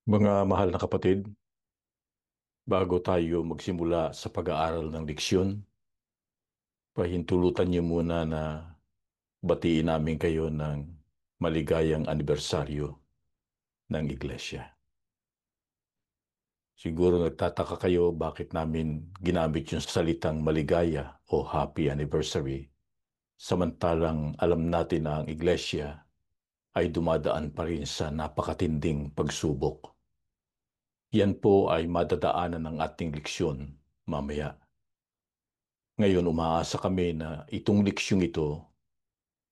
Mga mahal na kapatid, bago tayo magsimula sa pag-aaral ng leksyon, pahintulutan niyo muna na batiin namin kayo ng maligayang anibersaryo ng Iglesia. Siguro nagtataka kayo bakit namin ginamit yung salitang maligaya o happy anniversary, samantalang alam natin na ang Iglesia ay dumadaan pa rin sa napakatinding pagsubok. Yan po ay madadaanan ng ating leksyon mamaya. Ngayon, umaasa kami na itong leksyong ito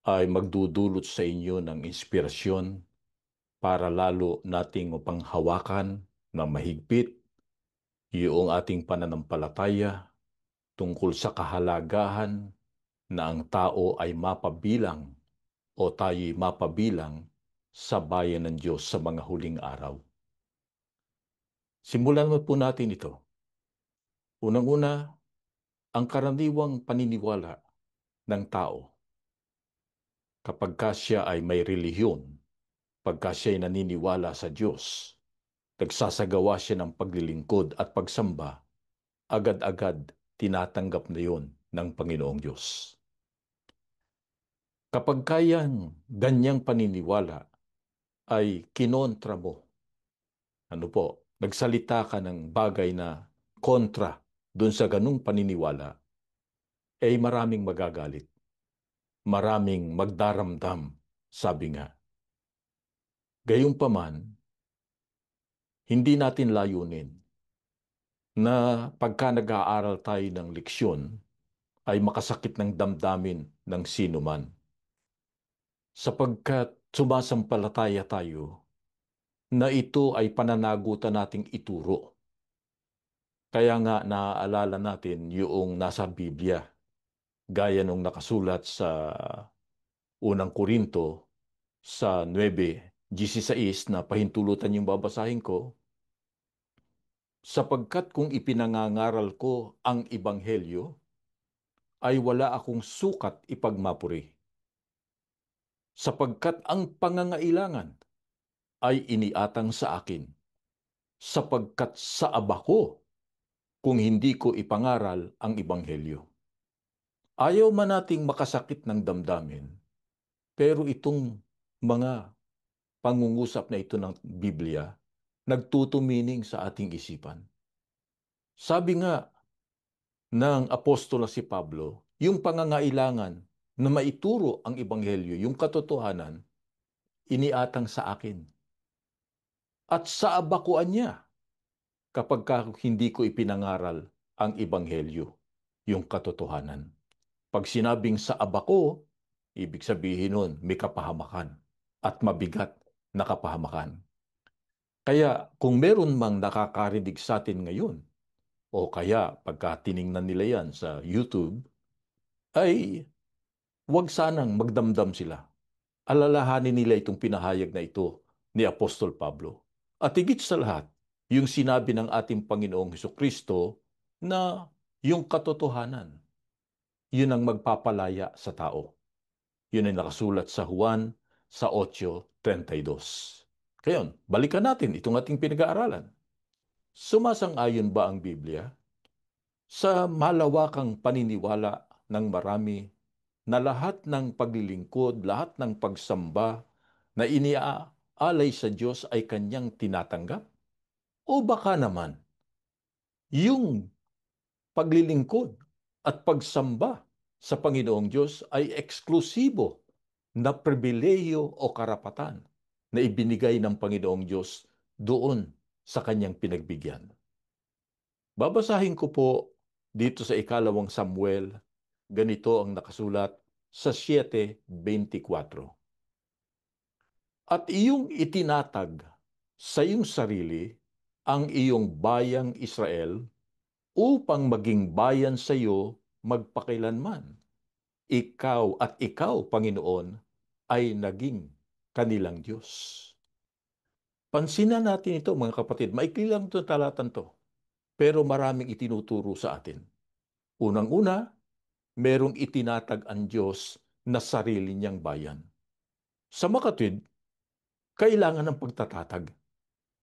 ay magdudulot sa inyo ng inspirasyon para lalo nating mapanghawakan na mahigpit yung ating pananampalataya tungkol sa kahalagahan na ang tao ay mapabilang o tayo'y mapabilang sa bayan ng Diyos sa mga huling araw. Simulan mo po natin ito. Unang-una, ang karaniwang paniniwala ng tao kapag siya ay may relihiyon, pagka siya'y naniniwala sa Diyos, nagsasagawa siya ng paglilingkod at pagsamba, agad-agad tinatanggap na yon ng Panginoong Diyos. Kapag kayang ganyang paniniwala ay kinontra mo, nagsalita ka ng bagay na kontra dun sa ganung paniniwala, ay maraming magagalit, maraming magdaramdam, sabi nga. Gayunpaman, hindi natin layunin na pagka nag-aaral tayo ng leksyon ay makasakit ng damdamin ng sino man. Sapagkat sumasampalataya tayo na ito ay pananagutan nating ituro. Kaya nga naaalala natin yung nasa Biblia, gaya nung nakasulat sa unang Korinto sa 9:16 na pahintulutan yung babasahin ko, sapagkat kung ipinangangaral ko ang Ebanghelyo, ay wala akong sukat ipagmapuri. Sapagkat ang pangangailangan ay iniatang sa akin, sapagkat sa aba ko kung hindi ko ipangaral ang Ebanghelyo. Ayaw man nating makasakit ng damdamin, pero itong mga pangungusap na ito ng Biblia, nagtutumining sa ating isipan. Sabi nga ng apostol na si Pablo, yung pangangailangan na maituro ang Ebanghelyo, yung katotohanan, iniatang sa akin. At sa abakuan niya, kapag hindi ko ipinangaral ang Ebanghelyo, yung katotohanan. Pag sinabing sa abako, ibig sabihin nun, may kapahamakan at mabigat na kapahamakan. Kaya kung meron mang nakakarinig sa atin ngayon, o kaya pagka tiningnan nila yan sa YouTube, ay huwag sanang magdamdam sila. Alalahanin nila itong pinahayag na ito ni Apostol Pablo. At higit sa lahat, yung sinabi ng ating Panginoong Hesukristo na yung katotohanan, yun ang magpapalaya sa tao. Yun ay nakasulat sa Juan sa 8:32. Ngayon, balikan natin itong ating pinag-aaralan. Sumasang-ayon ba ang Biblia sa malawakang paniniwala ng marami na lahat ng paglilingkod, lahat ng pagsamba na iniaalay sa Diyos ay kanyang tinatanggap? O baka naman, yung paglilingkod at pagsamba sa Panginoong Diyos ay eksklusibo na pribilehiyo o karapatan na ibinigay ng Panginoong Diyos doon sa kanyang pinagbigyan. Babasahin ko po dito sa ikalawang Samuel, ganito ang nakasulat sa 7:24. At iyong itinatag sa iyong sarili ang iyong bayang Israel upang maging bayan sa iyo magpakilanman. Ikaw, Panginoon, ay naging kanilang Diyos. Pansinan natin ito, mga kapatid. Maikli lang ito talatan to, pero maraming itinuturo sa atin. Unang-una, merong itinatag ang Diyos na sarili niyang bayan. Sa makatwid, kailangan ng pagtatatag.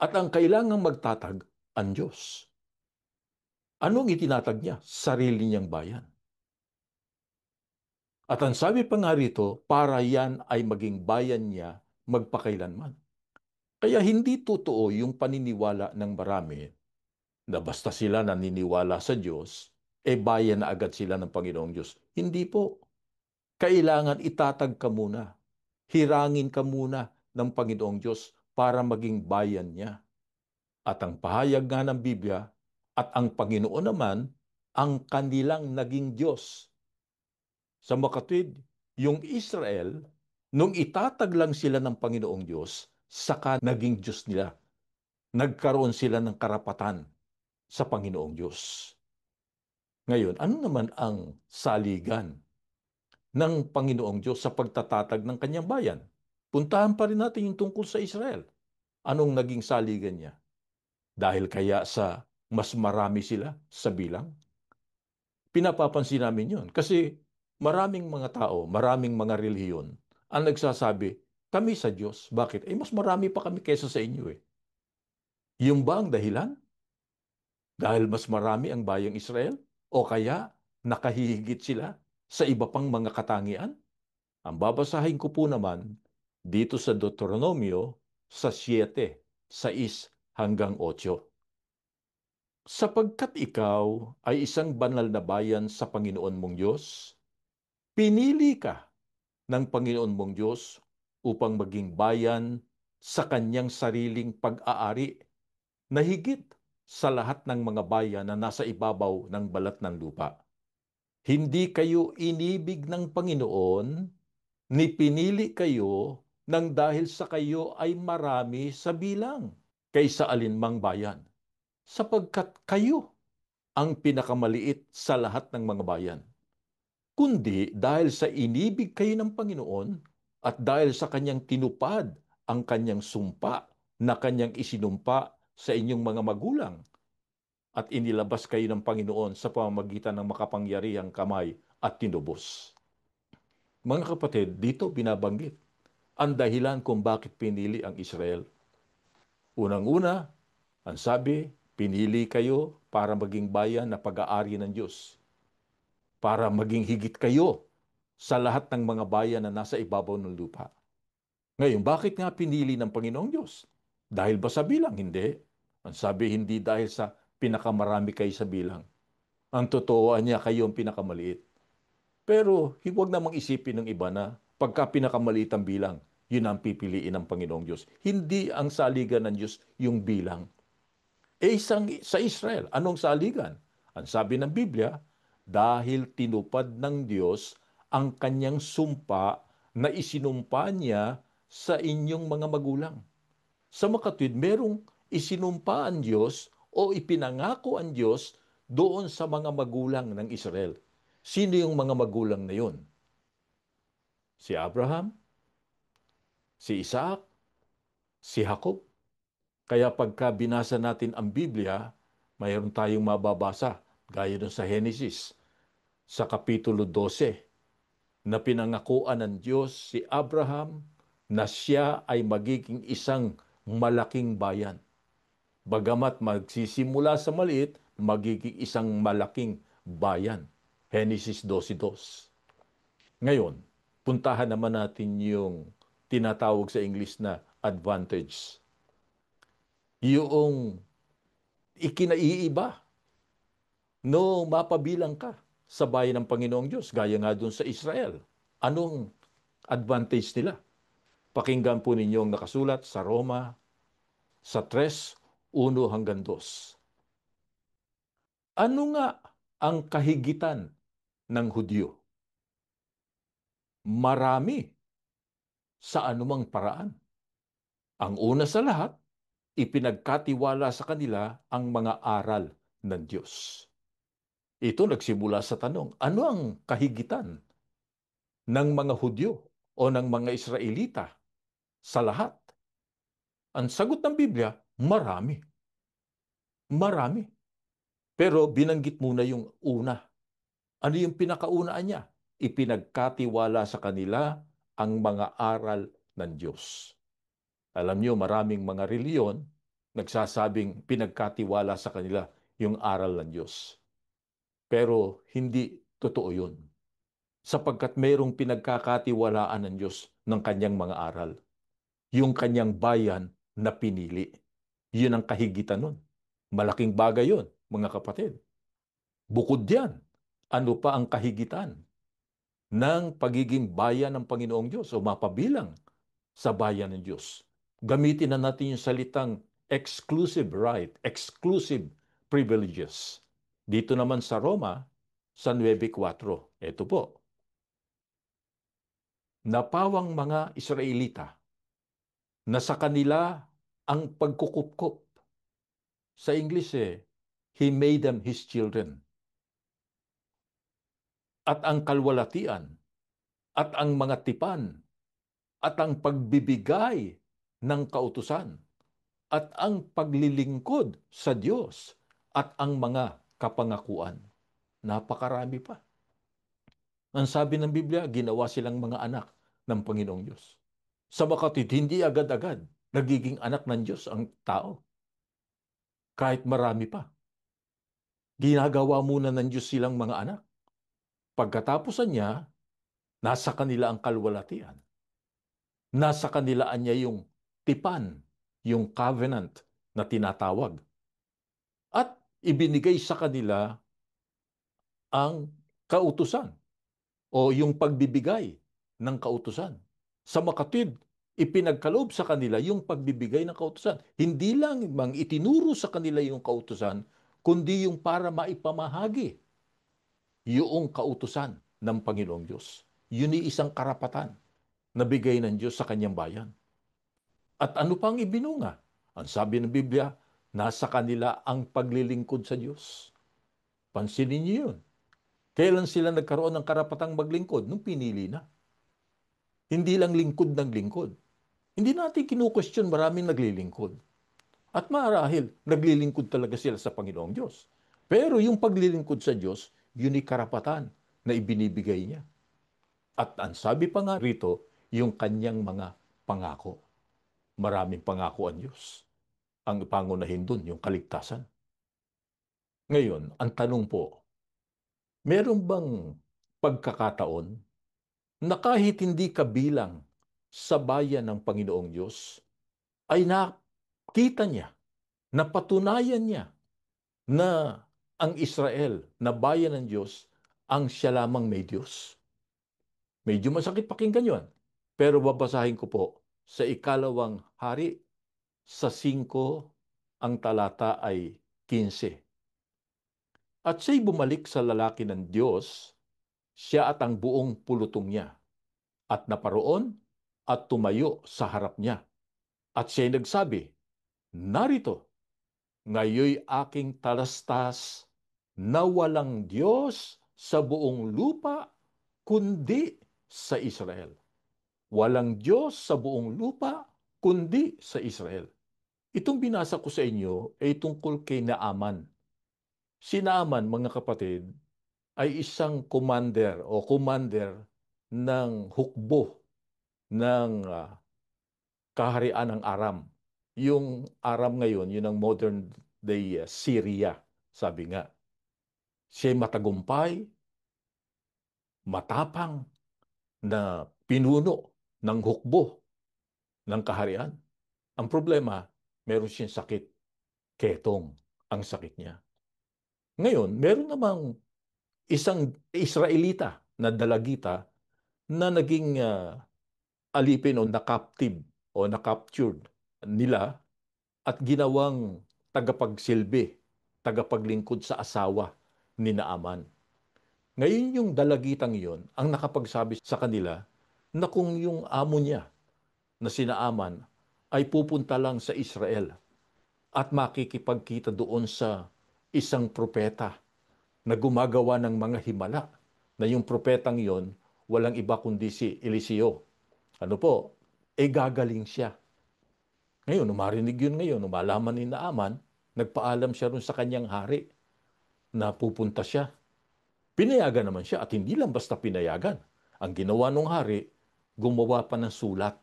At ang kailangang magtatag, ang Diyos. Anong itinatag niya? Sarili niyang bayan. At ang sabi pa nga rito, para yan ay maging bayan niya magpakailanman. Kaya hindi totoo yung paniniwala ng marami na basta sila naniniwala sa Diyos, bayan na agad sila ng Panginoong Diyos. Hindi po. Kailangan itatag ka muna. Hirangin ka muna ng Panginoong Diyos para maging bayan niya. At ang pahayag nga ng Biblia at ang Panginoon naman ang kanilang naging Diyos. Sa makatwid, yung Israel, nung itatag lang sila ng Panginoong Diyos, saka naging Diyos nila. Nagkaroon sila ng karapatan sa Panginoong Diyos. Ngayon, ano naman ang saligan ng Panginoong Diyos sa pagtatatag ng kanyang bayan? Puntahan pa rin natin yung tungkol sa Israel. Anong naging saligan niya? Dahil kaya sa mas marami sila sa bilang? Pinapapansin namin yun. Kasi maraming mga tao, maraming mga relihiyon ang nagsasabi, kami sa Diyos. Bakit? Mas marami pa kami kaysa sa inyo eh. Yung ba ang dahilan? Dahil mas marami ang bayang Israel? O kaya nakahihigit sila sa iba pang mga katangian? Ang babasahin ko po naman dito sa Deuteronomio sa 7, 6 hanggang 8. Sapagkat ikaw ay isang banal na bayan sa Panginoon mong Diyos, pinili ka ng Panginoon mong Diyos upang maging bayan sa kanyang sariling pag-aari na higit sa lahat ng mga bayan na nasa ibabaw ng balat ng lupa. Hindi kayo inibig ng Panginoon, ni pinili kayo nang dahil sa kayo ay marami sa bilang kaysa alinmang bayan, sapagkat kayo ang pinakamaliit sa lahat ng mga bayan. Kundi dahil sa inibig kayo ng Panginoon at dahil sa kanyang tinupad ang kanyang sumpa na kanyang isinumpa sa inyong mga magulang at inilabas kayo ng Panginoon sa pamamagitan ng makapangyarihang kamay at tinubos. Mga kapatid, dito binabanggit ang dahilan kung bakit pinili ang Israel. Unang-una, ang sabi, pinili kayo para maging bayan na pag-aari ng Diyos. Para maging higit kayo sa lahat ng mga bayan na nasa ibabaw ng lupa. Ngayon, bakit nga pinili ng Panginoong Diyos? Dahil ba sa bilang? Hindi. Ang sabi, hindi dahil sa pinakamarami kayo sa bilang. Ang totoo niya, kayo ang pinakamaliit. Pero huwag namang isipin ng iba na pagka pinakamaliit ang bilang, yun ang pipiliin ng Panginoong Diyos. Hindi ang saligan ng Diyos yung bilang. Sa Israel, anong saligan? Ang sabi ng Biblia, dahil tinupad ng Diyos ang kanyang sumpa na isinumpa niya sa inyong mga magulang. Sa makatwid, merong isinumpa ang Diyos o ipinangako ang Diyos doon sa mga magulang ng Israel. Sino yung mga magulang na yun? Si Abraham, si Isaac, si Jacob. Kaya pagka binasa natin ang Biblia, mayroon tayong mababasa, gaya dun sa Genesis, sa Kapitulo 12, na pinangakuan ng Diyos si Abraham na siya ay magiging isang malaking bayan. Bagamat magsisimula sa maliit, magiging isang malaking bayan. Genesis 12:2. Ngayon, puntahan naman natin yung tinatawag sa English na advantage. Yung ikinaiiba no mapabilang ka sa bayan ng Panginoong Diyos, gaya nga dun sa Israel. Anong advantage nila? Pakinggan po ninyo ang nakasulat sa Roma, sa 3:1 hanggang 2. Ano nga ang kahigitan ng Hudyo? Marami sa anumang paraan. Ang una sa lahat, ipinagkatiwala sa kanila ang mga aral ng Diyos. Ito nagsimula sa tanong, ano ang kahigitan ng mga Hudyo o ng mga Israelita sa lahat? Ang sagot ng Biblia, marami. Marami. Pero binanggit muna yung una. Ano yung pinakaunaan niya? Ipinagkatiwala sa kanila ang mga aral ng Diyos. Alam niyo, maraming mga reliyon nagsasabing pinagkatiwala sa kanila yung aral ng Diyos. Pero hindi totoo yun. Sapagkat mayroong pinagkakatiwalaan ng Diyos ng kanyang mga aral. Yung kanyang bayan na pinili. Yun ang kahigitan nun. Malaking bagay yun, mga kapatid. Bukod diyan, ano pa ang kahigitan ng pagiging bayan ng Panginoong Diyos o mapabilang sa bayan ng Diyos? Gamitin na natin yung salitang exclusive right, exclusive privileges. Dito naman sa Roma, sa 9:4. Ito po, napawang mga Israelita na sa kanila ang pagkukupkop. Sa English He made them His children. At ang kalwalatian, at ang mga tipan, at ang pagbibigay ng kautusan, at ang paglilingkod sa Diyos, at ang mga kapangakuan. Napakarami pa. Ang sabi ng Biblia, ginawa silang mga anak ng Panginoong Diyos. Sa makatid, hindi agad-agad nagiging anak ng Diyos ang tao. Kahit marami pa. Ginagawa muna ng Diyos silang mga anak. Pagkatapusan niya, nasa kanila ang kalwalatian. Nasa kanilaan niya yung tipan, yung covenant na tinatawag. At ibinigay sa kanila ang kautusan o yung pagbibigay ng kautusan. Sa makatwid, ipinagkaloob sa kanila yung pagbibigay ng kautusan. Hindi lang mang itinuro sa kanila yung kautusan, kundi yung para maipamahagi yung kautusan ng Panginoong Diyos. Yun ay isang karapatan na bigay ng Diyos sa kanyang bayan. At ano pang ibinunga? Ang sabi ng Biblia, nasa kanila ang paglilingkod sa Diyos. Pansinin niyo yun. Kailan sila nagkaroon ng karapatang maglingkod? Nung pinili na. Hindi lang lingkod ng lingkod. Hindi natin kinu-question maraming naglilingkod. At marahil, naglilingkod talaga sila sa Panginoong Diyos. Pero yung paglilingkod sa Diyos, yun ay karapatan na ibinibigay niya. At ang sabi pa nga rito, yung kanyang mga pangako. Maraming pangako ang Diyos. Ang pangunahin dun, yung kaligtasan. Ngayon, ang tanong po, meron bang pagkakataon na kahit hindi kabilang sa bayan ng Panginoong Diyos, ay nakita niya, napatunayan niya na ang Israel na bayan ng Diyos ang siya lamang may Diyos? Medyo masakit pakinggan yun. Pero babasahin ko po sa ikalawang hari sa 5, ang talata ay 15. At siya'y bumalik sa lalaki ng Diyos, siya at ang buong pulutong niya, at naparoon at tumayo sa harap niya. At siya'y nagsabi, narito, ngayoy aking talastas na walang Diyos sa buong lupa kundi sa Israel. Walang Diyos sa buong lupa kundi sa Israel. Itong binasa ko sa inyo ay tungkol kay Naaman. Si Naaman, mga kapatid, ay isang commander ng hukbo ng kaharian ng Aram. Yung Aram ngayon, yun ang modern day Syria, sabi nga. Siya'y matagumpay, matapang na pinuno ng hukbo ng kaharian. Ang problema, meron siyang sakit. Ketong ang sakit niya. Ngayon, meron namang isang Israelita na dalagita na naging alipin o na-captive o na-captured nila at ginawang tagapagsilbi, tagapaglingkod sa asawa ni Naaman. Ngayon yung dalagitang iyon ang nakapagsabi sa kanila na kung yung amo niya na si Naaman ay pupunta lang sa Israel at makikipagkita doon sa isang propeta na gumagawa ng mga himala, na yung propetang iyon walang iba kundi si Eliseo. Ano po? Gagaling siya. Ngayon, marinig yun ngayon, malaman ni Naaman, nagpaalam siya rin sa kanyang hari na pupunta siya. Pinayagan naman siya at hindi lang basta pinayagan. Ang ginawa ng hari, gumawa pa ng sulat,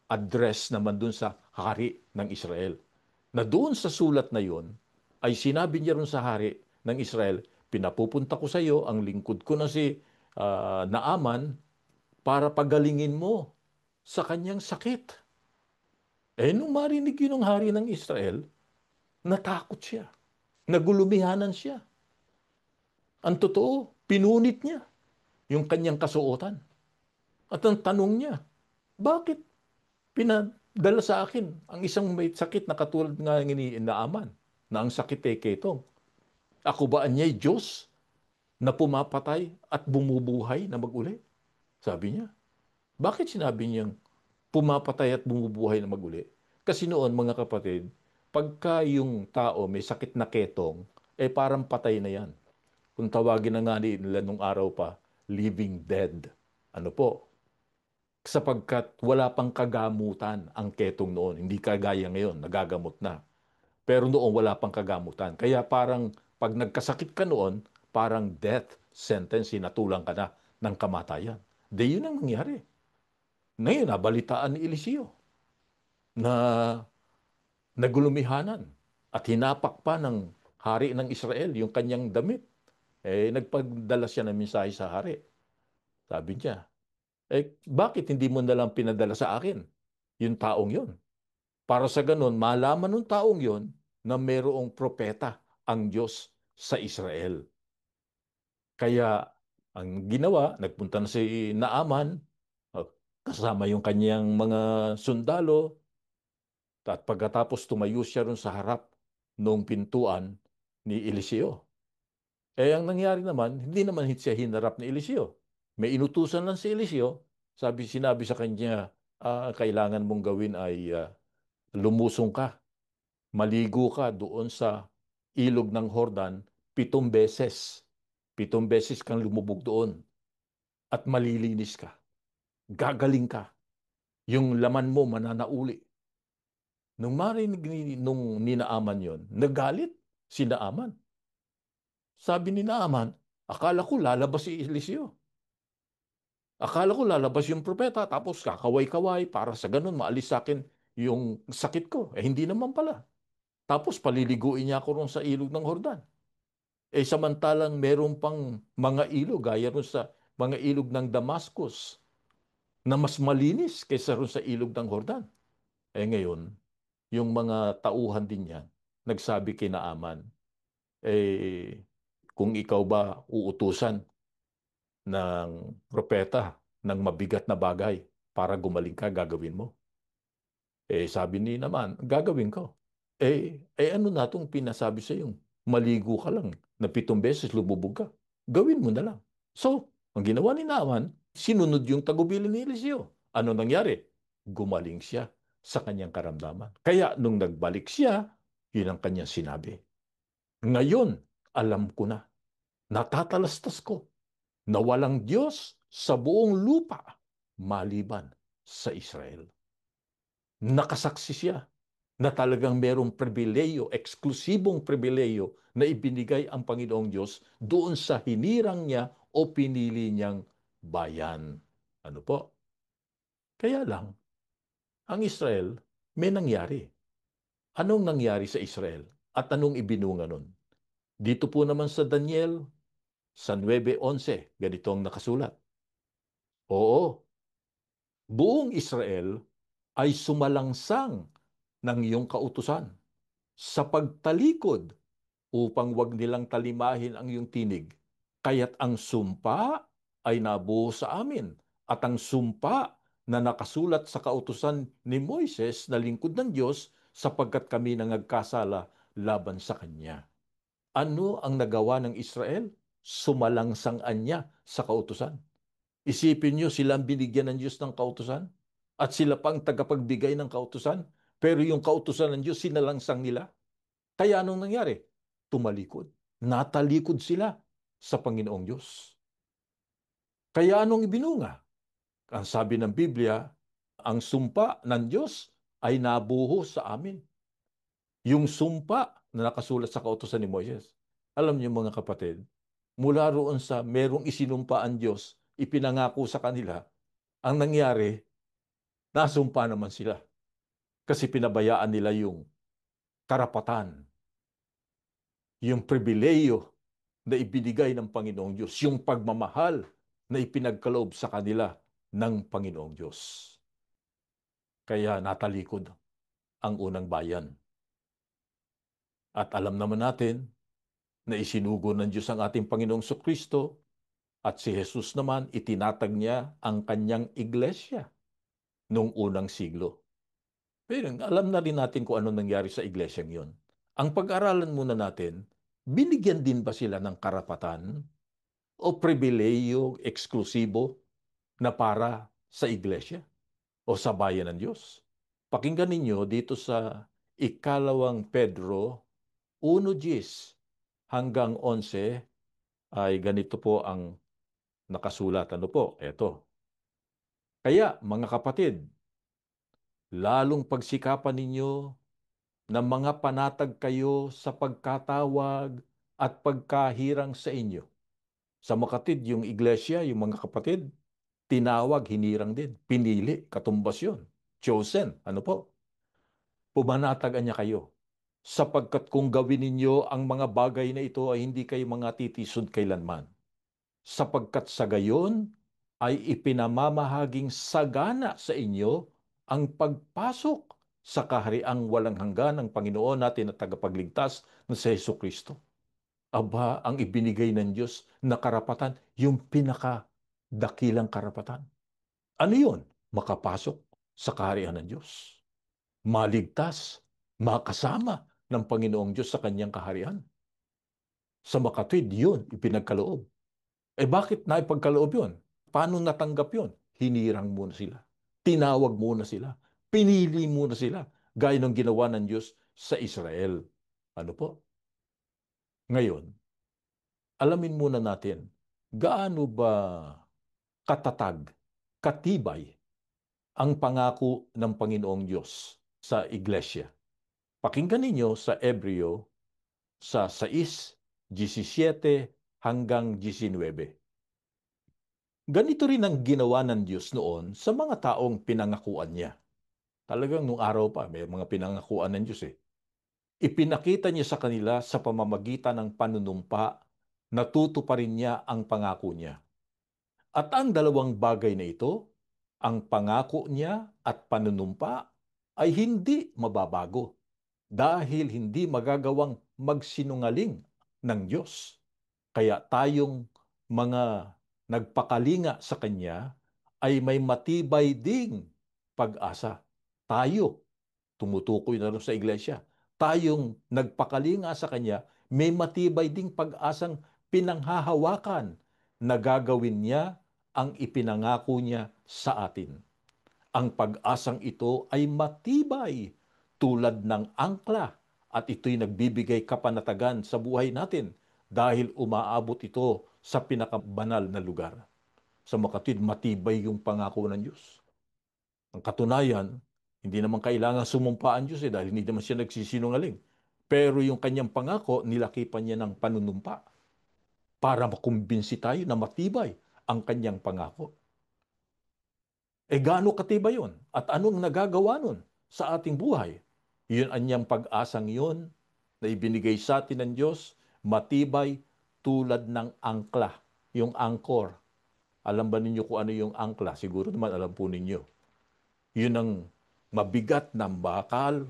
address naman dun sa hari ng Israel Na doon sa sulat na yon ay sinabi niya ron sa hari ng Israel, pinapupunta ko sa iyo ang lingkod ko na si Naaman para pagalingin mo sa kanyang sakit. Nung marinig yun ng hari ng Israel, natakot siya. Nagulumihanan siya. Ang totoo, pinunit niya yung kanyang kasuotan. At ang tanong niya, bakit pinadala sa akin ang isang may sakit na katulad nga ng inaaman, na ang sakit ay ketong? Ako ba anya'y Diyos na pumapatay at bumubuhay na mag-uli? Sabi niya. Bakit sinabi niyang pumapatay at bumubuhay na mag-uli? Kasi noon, mga kapatid, pagka yung tao may sakit na ketong, parang patay na yan. Kung tawagin na nga nila nung araw pa, living dead. Ano po? Sapagkat wala pang kagamutan ang ketong noon. Hindi kagaya ngayon, nagagamot na. Pero noon wala pang kagamutan. Kaya parang pag nagkasakit ka noon, parang death sentence, sinatulang ka na ng kamatayan. De yun ang nangyari. Ngayon, nabalitaan ni Eliseo na nagulumihanan at hinapak pa ng hari ng Israel yung kanyang damit. Nagpagdala siya ng mensahe sa hari. Sabi niya, bakit hindi mo nalang pinadala sa akin yung taong yon? Para sa ganun, malaman ng taong yon na mayroong propeta ang Diyos sa Israel. Kaya ang ginawa, nagpunta na si Naaman, uh, kasama yung kanyang mga sundalo, at pagkatapos tumayo siya ron sa harap noong pintuan ni Eliseo. Ang nangyari naman, hindi naman siya hinarap ni Eliseo. May inutusan lang si Eliseo, sinabi sa kanya, kailangan mong gawin ay lumusong ka, maligo ka doon sa ilog ng Hordan 7 beses. 7 beses kang lumubog doon at malilinis ka. Gagaling ka. Yung laman mo mananauli. Nung marinig nung ninaaman yon, nagalit si Naaman. Sabi ni Naaman, akala ko lalabas si Eliseo. Akala ko lalabas yung propeta tapos kakaway-kaway para sa ganun maalis sa akin yung sakit ko. Hindi naman pala. Tapos paliliguin niya ako ron sa ilog ng Hordan. Samantalang meron pang mga ilog gaya ron sa mga ilog ng Damascus na mas malinis kaysa ron sa ilog ng Hordan. Ngayon, yung mga tauhan din niya, nagsabi kay Naaman, kung ikaw ba uutusan ng propeta ng mabigat na bagay para gumaling ka, gagawin mo. Sabi ni naman, gagawin ko. Ano na itong pinasabi sa iyo? Maligo ka lang na 7 beses lumubog ka. Gawin mo na lang. So, ang ginawa ni Naaman, sinunod yung tagubilin ni Eliseo. Ano nangyari? Gumaling siya sa kanyang karamdaman. Kaya nung nagbalik siya, yun ang kanyang sinabi. Ngayon, alam ko na, natatalastas ko na walang Diyos sa buong lupa maliban sa Israel. Nakasaksi siya na talagang merong pribileyo, eksklusibong pribileyo na ibinigay ang Panginoong Diyos doon sa hinirang niya o pinili niyang bayan. Ano po? Kaya lang, ang Israel, may nangyari. Anong nangyari sa Israel? At anong ibinunga nun? Dito po naman sa Daniel, sa 9:11, ganito ang nakasulat. Oo, buong Israel ay sumalangsang ng iyong kautusan sa pagtalikod upang wag nilang talimahin ang iyong tinig. Kaya't ang sumpa ay nabuo sa amin at ang sumpa na nakasulat sa kautusan ni Moises na lingkod ng Diyos sapagkat kami nangagkasala laban sa Kanya. Ano ang nagawa ng Israel? Sumalangsang-an niya sa kautusan. Isipin niyo sila ang binigyan ng Diyos ng kautusan at sila pang tagapagbigay ng kautusan, pero yung kautusan ng Diyos sinalangsang nila. Kaya anong nangyari? Tumalikod. Natalikod sila sa Panginoong Diyos. Kaya anong ibinunga? Ang sabi ng Biblia, ang sumpa ng Diyos ay nabuhos sa amin. Yung sumpa na nakasulat sa kautusan ni Moises. Alam niyo mga kapatid, mula roon sa merong isinumpa ang Diyos, ipinangako sa kanila, ang nangyari, nasumpa naman sila. Kasi pinabayaan nila yung karapatan, yung pribileyo na ibinigay ng Panginoong Diyos, yung pagmamahal na ipinagkaloob sa kanila ng Panginoong Diyos. Kaya natalikod ang unang bayan. At alam naman natin na isinugo ng Diyos ang ating Panginoong Kristo at si Jesus naman itinatag niya ang kanyang iglesia noong unang siglo. Pero alam na rin natin kung ano nangyari sa iglesyang yon. Ang pag-aralan muna natin, binigyan din ba sila ng karapatan o pribileyo eksklusibo na para sa iglesia o sa bayan ng Diyos? Pakinggan ninyo dito sa ikalawang Pedro 1:10 hanggang 11 ay ganito po ang nakasulat. Ano po? Eto. Kaya mga kapatid, lalong pagsikapan ninyo na mga panatag kayo sa pagkatawag at pagkahirang sa inyo. Sa makatid, yung iglesia, yung mga kapatid, tinawag, hinirang din. Pinili, katumbas yun. Chosen, ano po? Pumanatagan niya kayo. Sapagkat kung gawin ninyo ang mga bagay na ito ay hindi kayo mga titisod kailanman. Sapagkat sa gayon ay ipinamamahaging sagana sa inyo ang pagpasok sa kahariang walang hanggan ng Panginoon natin at tagapagligtas na si Hesus Kristo. Aba, ang ibinigay ng Diyos na karapatan, yung pinakadakilang karapatan. Ano yun? Makapasok sa kaharian ng Diyos. Maligtas, makasama ng Panginoong Diyos sa kanyang kaharian. Sa makatwid, yun, ipinagkaloob. Bakit naipagkaloob yun? Paano natanggap yun? Hinirang muna sila. Tinawag muna sila. Pinili muna sila. Gaya ng ginawa ng Diyos sa Israel. Ano po? Ngayon, alamin muna natin, gaano ba katatag, katibay ang pangako ng Panginoong Diyos sa Iglesia. Pakinggan ninyo sa Ebreo sa 6:17 hanggang 19. Ganito rin ang ginawa ng Diyos noon sa mga taong pinangakuan niya. Talagang nung araw pa, may mga pinangakuan ng Diyos eh. Ipinakita niya sa kanila sa pamamagitan ng panunumpa na tutuparin niya ang pangako niya. At ang dalawang bagay na ito, ang pangako niya at panunumpa, ay hindi mababago dahil hindi magagawang magsinungaling ng Diyos. Kaya tayong mga nagpakalinga sa Kanya ay may matibay ding pag-asa. Tayo, tumutukoy na rin sa iglesia, tayong nagpakalinga sa Kanya, may matibay ding pag-asang pinanghahawakan na gagawin niya ang ipinangako niya sa atin. Ang pag-asang ito ay matibay tulad ng angkla at ito'y nagbibigay kapanatagan sa buhay natin dahil umaabot ito sa pinakabanal na lugar. Sa makatwid, matibay yung pangako ng Diyos. Ang katunayan, hindi naman kailangan sumumpa ang Diyos dahil hindi naman siya nagsisinungaling. Pero yung kanyang pangako, nilakipan niya ng panunumpa para makumbinsi tayo na matibay ang kanyang pangako. Gaano katibay yun? At anong nagagawa nun sa ating buhay? Yun anyang pag-asang yun na ibinigay sa atin ng Diyos, matibay tulad ng angkla, yung angkor. Alam ba ninyo kung ano yung angkla? Siguro naman alam po ninyo. Yun ang mabigat na bakal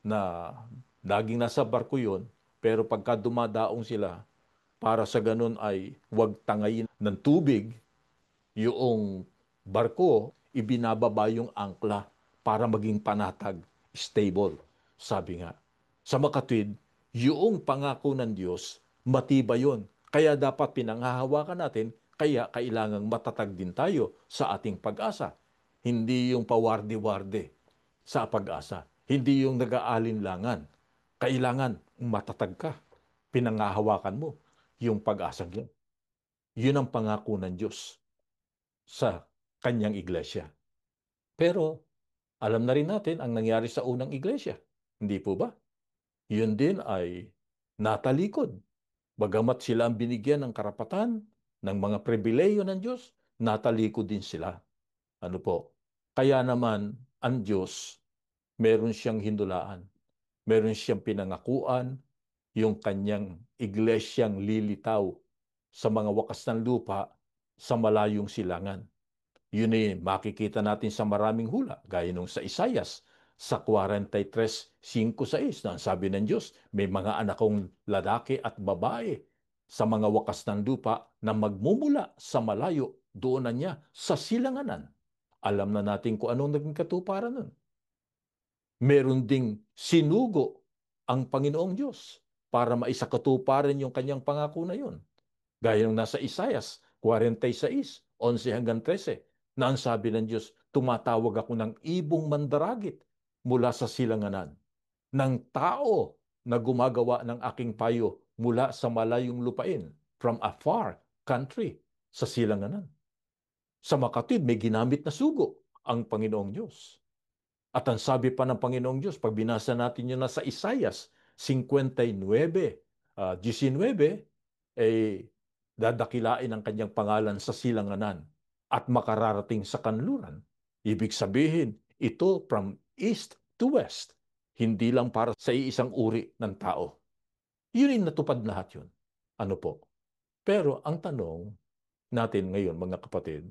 na laging nasa barko yun, pero pagka dumadaong sila, para sa ganun ay huwag tangayin ng tubig yung barko, ibinababa yung angkla para maging panatag, stable. Sabi nga, sa makatwid, yung pangako ng Diyos, matibay yun. Kaya dapat pinanghahawakan natin, kaya kailangang matatag din tayo sa ating pag-asa. Hindi yung pawarde-warde sa pag-asa. Hindi yung nag-aalinlangan. Kailangan matatag ka. Pinanghahawakan mo yung pag-asang yun. Yun ang pangako ng Diyos sa kanyang iglesia. Pero alam na rin natin ang nangyari sa unang iglesia. Hindi po ba? Yun din ay natalikod. Bagamat sila ang binigyan ng karapatan, ng mga pribileyo ng Diyos, natalikod din sila. Ano po? Kaya naman, ang Diyos, meron siyang hindulaan. Meron siyang pinangakuan, yung kanyang iglesyang lilitaw sa mga wakas ng lupa sa malayong silangan. Yun ay makikita natin sa maraming hula, gaya nung sa Isayas, sa 43:5-6 na ang sabi ng Diyos, may mga anak kong lalaki at babae sa mga wakas ng lupa na magmumula sa malayo doon na niya sa silanganan. Alam na natin kung anong naging katuparan nun. Meron ding sinugo ang Panginoong Diyos para maisakatuparan yung kanyang pangako na yun. Gaya ng nasa Isayas 46:11-13, na ang sabi ng Diyos, tumatawag ako ng ibong mandaragit mula sa silanganan, ng tao na gumagawa ng aking payo mula sa malayong lupain, from a far country, sa silanganan. Sa makatwid, may ginamit na sugo ang Panginoong Diyos. At ang sabi pa ng Panginoong Diyos, pag binasa natin yun na sa Isayas 59:19, eh, dadakilain ang kanyang pangalan sa silanganan at makararating sa kanluran. Ibig sabihin, ito from east to west, hindi lang para sa iisang uri ng tao. Yun yung natupad lahat yun. Ano po? Pero ang tanong natin ngayon, mga kapatid,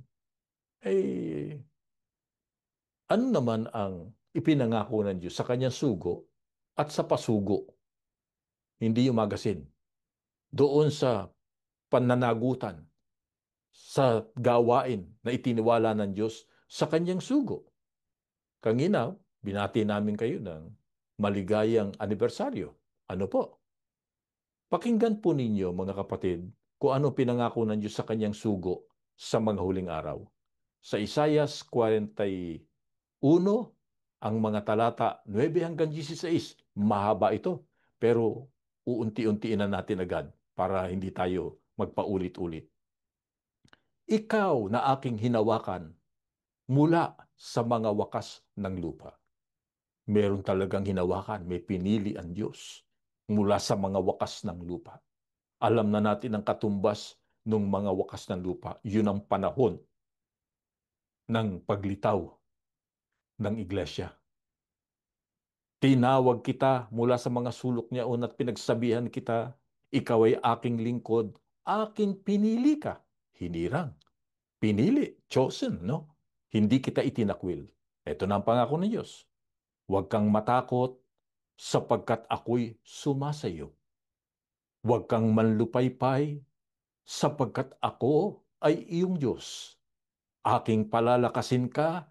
ay ano naman ang ipinangako ng Diyos sa kanyang sugo at sa pasugo, hindi yung magasin, doon sa pananagutan, sa gawain na itiniwala ng Diyos sa kanyang sugo. Kanina, binati namin kayo ng maligayang anibersaryo. Ano po? Pakinggan po ninyo, mga kapatid, kung ano pinangako ng Diyos sa kanyang sugo sa mga huling araw. Sa Isayas 41, ang mga talata 9-16, mahaba ito, pero uunti-untiin na natin agad para hindi tayo magpaulit-ulit. Ikaw na aking hinawakan mula sa mga wakas ng lupa. Meron talagang hinawakan, may pinili ang Diyos mula sa mga wakas ng lupa. Alam na natin ang katumbas ng mga wakas ng lupa. Yun ang panahon ng paglitaw ng iglesia. Tinawag kita mula sa mga sulok niyaon at pinagsabihan kita, ikaw ay aking lingkod, aking pinili ka. Hinirang, pinili, chosen, no? Hindi kita itinakwil. Ito na ang pangako ng Diyos. Huwag kang matakot sapagkat ako'y sumasayo. Huwag kang manlupaypay sapagkat ako ay iyong Diyos. Aking palalakasin ka,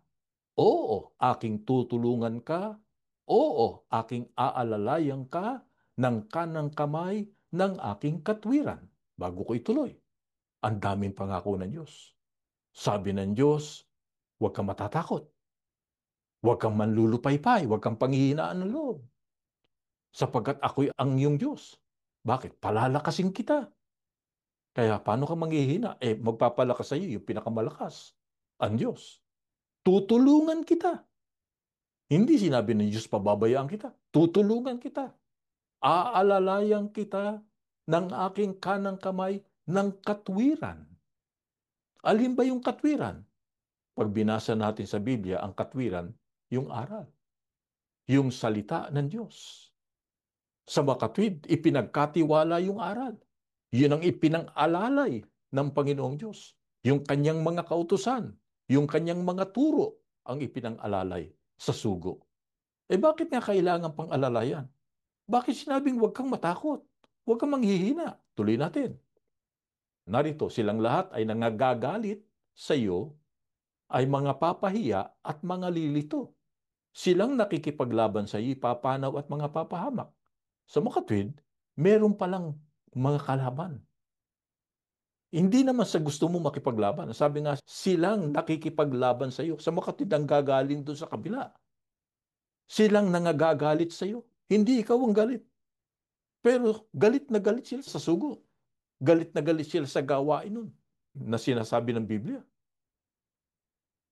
oo, aking tutulungan ka, oo, aking aalalayan ka ng kanang kamay ng aking katwiran. Bago ko ituloy, ang daming pangako ng Diyos. Sabi ng Diyos, huwag kang matatakot, huwag kang manlulupaypay, huwag kang panghihinaan ng loob, sapagkat ako'y ang iyong Diyos. Bakit? Palalakasin kita. Kaya paano ka manghihina? Magpapalakas sa iyo yung pinakamalakas, ang Diyos. Tutulungan kita. Hindi sinabi ng Diyos pababayaan kita. Tutulungan kita. Aalalayan kita ng aking kanang kamay ng katwiran. Alin ba yung katwiran? Pag binasa natin sa Biblia, ang katwiran, yung aral. Yung salita ng Diyos. Sa makatwid, ipinagkatiwala yung aral. Yun ang ipinang-alalay ng Panginoong Diyos. Yung kanyang mga kautusan, yung kanyang mga turo, ang ipinang-alalay sa sugo. Bakit nga kailangan pang alalayan? Bakit sinabing huwag kang matakot? Huwag kang manghihina. Tuloy natin. Narito, silang lahat ay nangagagalit sa iyo, ay mga papahiya at mga lilito. Silang nakikipaglaban sa iyo, papanaw at mga papahamak. Sa makatwid, meron palang mga kalaban. Hindi naman sa gusto mo makipaglaban. Sabi nga, silang nakikipaglaban sa iyo. Sa makatwid ang gagaling doon sa kabila. Silang nangagagalit sa iyo. Hindi ikaw ang galit. Pero galit na galit sila sa sugo. Galit na galit sila sa gawain nun na sinasabi ng Biblia.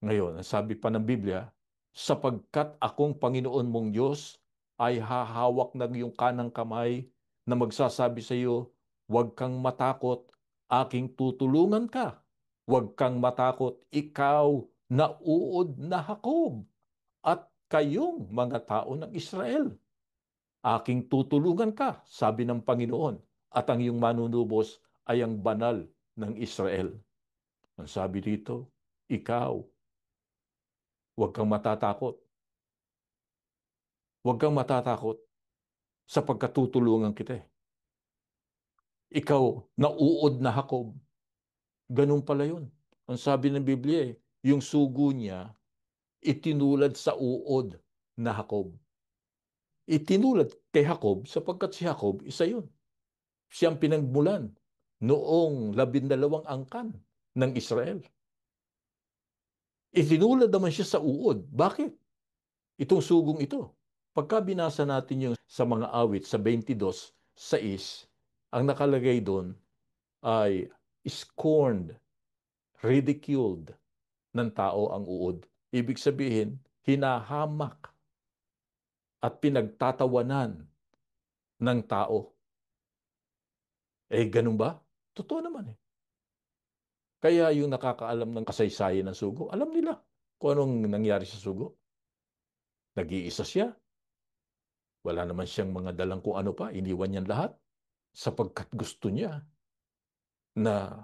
Ngayon, ang sabi pa ng Biblia, sapagkat akong Panginoon mong Diyos ay hahawak ng iyong kanang kamay na magsasabi sa iyo, huwag kang matakot, aking tutulungan ka. Huwag kang matakot, ikaw na uod na Hakob at kayong mga tao ng Israel. Aking tutulungan ka, sabi ng Panginoon, at ang iyong manunubos ay ang banal ng Israel. Ang sabi dito, ikaw, huwag kang matatakot. Huwag kang matatakot sapagkat tutulungan kita eh. Ikaw, nauod na Hakob. Ganun pala yun. Ang sabi ng Biblia eh, yung sugo niya, itinulad sa uod na Hakob. Itinulad kay Hakob sapagkat si Hakob, isa yun. Siyang pinagmulan noong 12 angkan ng Israel. Itinulad naman siya sa uod. Bakit? Itong sugong ito. Pagka binasa natin yung sa mga awit sa 22:6, ang nakalagay doon ay scorned, ridiculed ng tao ang uod. Ibig sabihin, hinahamak at pinagtatawanan ng tao. Eh, ganun ba? Totoo naman eh. Kaya yung nakakaalam ng kasaysayan ng sugo, alam nila kung anong nangyari sa sugo. Nag-iisa siya. Wala naman siyang mga dalang kung ano pa. Iniwan niyan lahat sapagkat gusto niya na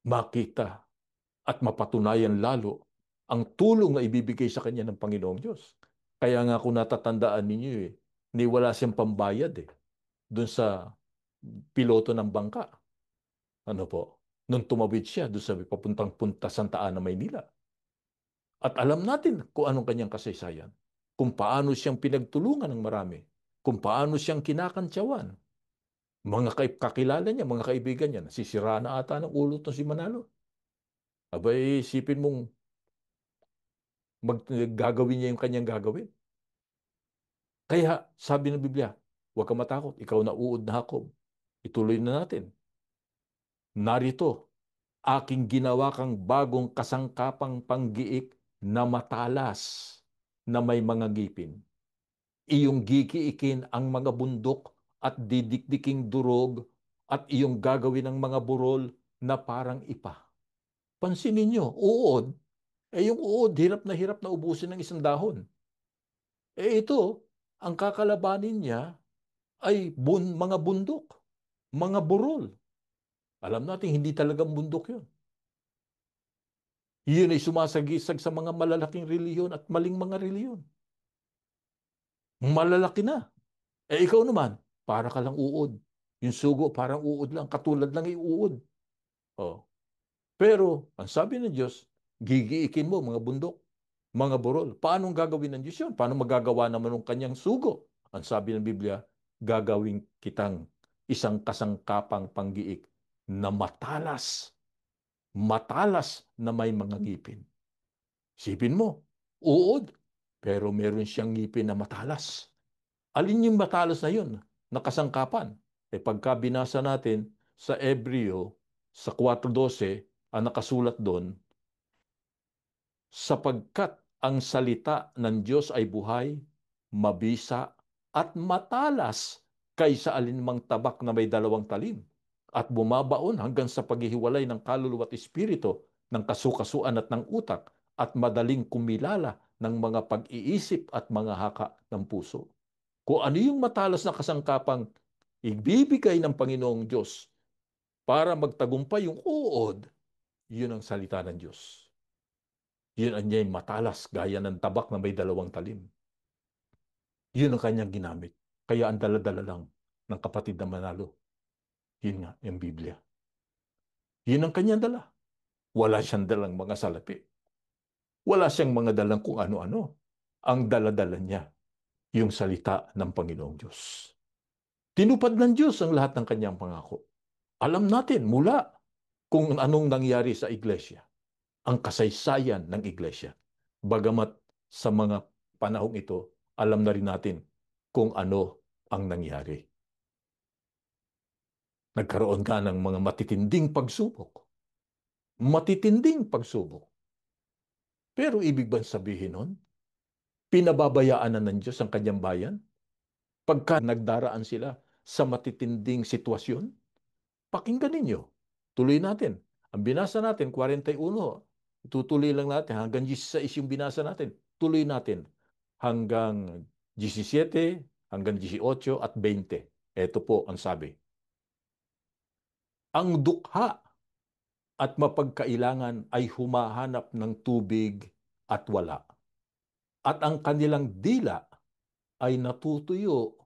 makita at mapatunayan lalo ang tulong na ibibigay sa kanya ng Panginoong Diyos. Kaya nga kung natatandaan ninyo eh, ni wala siyang pambayad eh, dun sa piloto ng bangka. Ano po? Nung tumawid siya doon sa papuntang Punta Santa Ana, Maynila. At alam natin kung anong kanyang kasaysayan. Kung paano siyang pinagtulungan ng marami. Kung paano siyang kinakantsawan. Mga kakilala niya, mga kaibigan niya, nasisira na ata ng ulo to si Manalo. Abay, isipin mong gagawin niya yung kanyang gagawin. Kaya, sabi ng Biblia, huwag ka matakot, ikaw na uod na Hakob. Ituloy na natin. Narito, aking ginawa kang bagong kasangkapang panggiik na matalas na may mga ngipin. Iyong gigiikin ang mga bundok at didikdiking durog at iyong gagawin ang mga burol na parang ipa. Pansinin niyo, uod. Eh yung uod, hirap na ubusin ng isang dahon. Eh ito, ang kakalabanin niya ay mga bundok, mga burol. Alam natin, hindi talagang bundok yun. Yun ay sumasagisag sa mga malalaking reliyon at maling mga reliyon. Malalaki na. Eh ikaw naman, para ka lang uod. Yung sugo, parang uod lang, katulad lang yung uod. Oh. Pero, ang sabi ng Diyos, gigiikin mo mga bundok, mga burol. Paano gagawin ng Diyos yun? Paano magagawa naman ng kanyang sugo? Ang sabi ng Biblia, gagawin kitang isang kasangkapang panggiik na matalas, matalas na may mga ngipin. Sipin mo, uod, pero meron siyang ngipin na matalas. Alin yung matalas na yun? Nakasangkapan. Eh pagka binasa natin sa Ebreo, sa 4:12, ang nakasulat doon, sapagkat ang salita ng Diyos ay buhay, mabisa, at matalas kaysa alinmang tabak na may 2 talim, at bumabaon hanggang sa paghihiwalay ng kaluluwa at espiritu, ng kasukasuan at ng utak, at madaling kumilala ng mga pag-iisip at mga haka ng puso. Kung ano yung matalas na kasangkapang ibibigay ng Panginoong Diyos para magtagumpay yung uod, yun ang salita ng Diyos. Yun ang niya matalas gaya ng tabak na may 2 talim. Yun ang kanyang ginamit. Kaya ang dala-dala lang ng kapatid na Manalo. Yun nga, yung Biblia. Yun ang kanyang dala. Wala siyang dalang mga salapi. Wala siyang mga dalang kung ano-ano. Ang dala-dala niya, yung salita ng Panginoong Diyos. Tinupad ng Diyos ang lahat ng kanyang pangako. Alam natin mula kung anong nangyari sa iglesia, ang kasaysayan ng iglesia. Bagamat sa mga panahong ito, alam na rin natin kung ano ang nangyari. Nagkaroon ka ng mga matitinding pagsubok. Matitinding pagsubok. Pero ibig bang sabihin nun, pinababayaan na ng Diyos ang kanyang bayan? Pagka nagdaraan sila sa matitinding sitwasyon? Pakinggan ninyo. Tuloy natin. Ang binasa natin, 41. Tutuloy lang natin hanggang 16 yung binasa natin. Tuloy natin hanggang 17, hanggang 18 at 20. Ito po ang sabi. Ang dukha at mapagkailangan ay humahanap ng tubig at wala. At ang kanilang dila ay natutuyo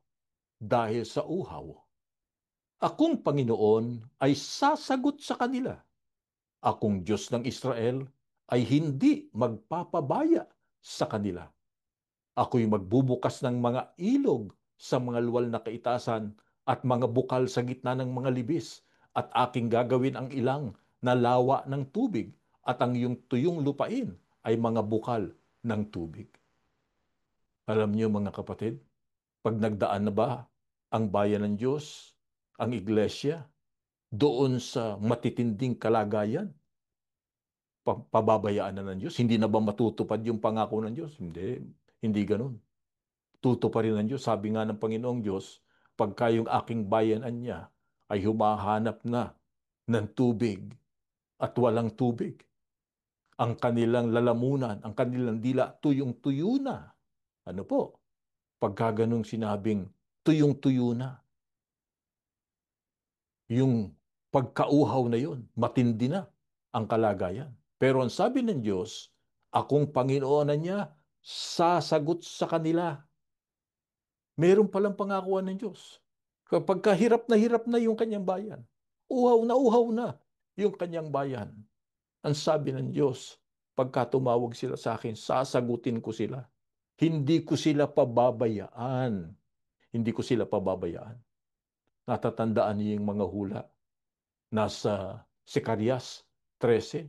dahil sa uhaw. Akong Panginoon ay sasagot sa kanila. Akong Diyos ng Israel ay hindi magpapabaya sa kanila. Ako'y magbubukas ng mga ilog sa mga luwal na kaitasan at mga bukal sa gitna ng mga libis at aking gagawin ang ilang na lawa ng tubig at ang iyong tuyong lupain ay mga bukal ng tubig. Alam niyo mga kapatid, pag nagdaan na ba ang bayan ng Diyos, ang iglesia, doon sa matitinding kalagayan, pababayaan na ng Diyos? Hindi na ba matutupad yung pangako ng Diyos? Hindi, hindi ganun. Tutuparin ng Diyos. Sabi nga ng Panginoong Diyos, pagka yung aking bayanan niya ay humahanap na ng tubig at walang tubig, ang kanilang lalamunan, ang kanilang dila, tuyong-tuyo na. Ano po? Pagka ganung sinabing tuyong-tuyo na, yung pagkauhaw na yun, matindi na ang kalagayan. Pero ang sabi ng Diyos, akong Panginoon na niya, sasagot sa kanila. Meron palang pangakuan ng Diyos. Kapag hirap na yung kanyang bayan, uhaw na yung kanyang bayan. Ang sabi ng Diyos, pagka tumawag sila sa akin, sasagutin ko sila. Hindi ko sila pababayaan. Hindi ko sila pababayaan. Natatandaan niyo yung mga hula. Nasa Secarias 13,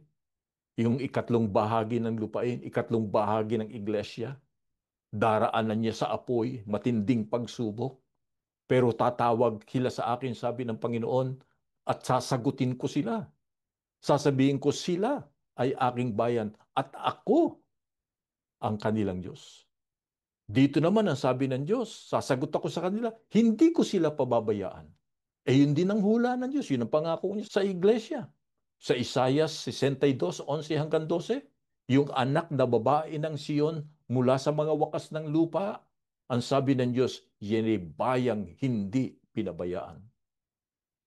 yung ikatlong bahagi ng lupain, ikatlong bahagi ng iglesia, daraanan niya sa apoy, matinding pagsubok. Pero tatawag sila sa akin, sabi ng Panginoon, at sasagutin ko sila. Sasabihin ko sila ay aking bayan at ako ang kanilang Diyos. Dito naman ang sabi ng Diyos, sasagot ako sa kanila, hindi ko sila pababayaan. Yun din ang hula ng Diyos, yun ang pangako niya sa iglesia. Sa Isaiah 62:11 hanggang 12, yung anak na babae ng Siyon mula sa mga wakas ng lupa, ang sabi ng Diyos, yan ay bayang hindi pinabayaan.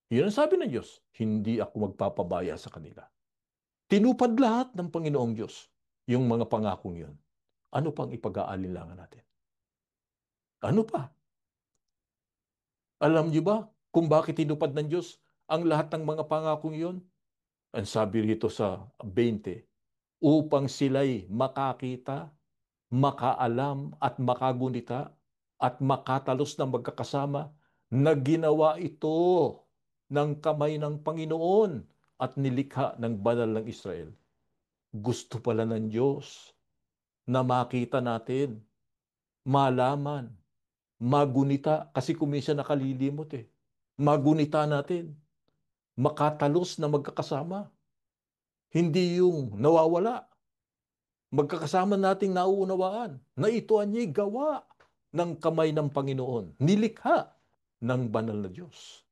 Yun ang sabi ng Diyos, hindi ako magpapabaya sa kanila. Tinupad lahat ng Panginoong Diyos yung mga pangakong yun. Ano pang ipag-aalinlangan natin? Ano pa? Alam niyo ba kung bakit tinupad ng Diyos ang lahat ng mga pangakong yun? Ang sabi rito sa 20, upang sila'y makakita, makaalam at makagunita at makatalos na magkakasama na ginawa ito ng kamay ng Panginoon at nilikha ng banal ng Israel. Gusto pala ng Diyos na makita natin, malaman, magunita, kasi kuminsan nakalilimot eh. Magunita natin, makatalos na magkakasama. Hindi yung nawawala. Magkakasama nating nauunawaan na ito ay gawa ng kamay ng Panginoon. Nilikha ng banal na Diyos.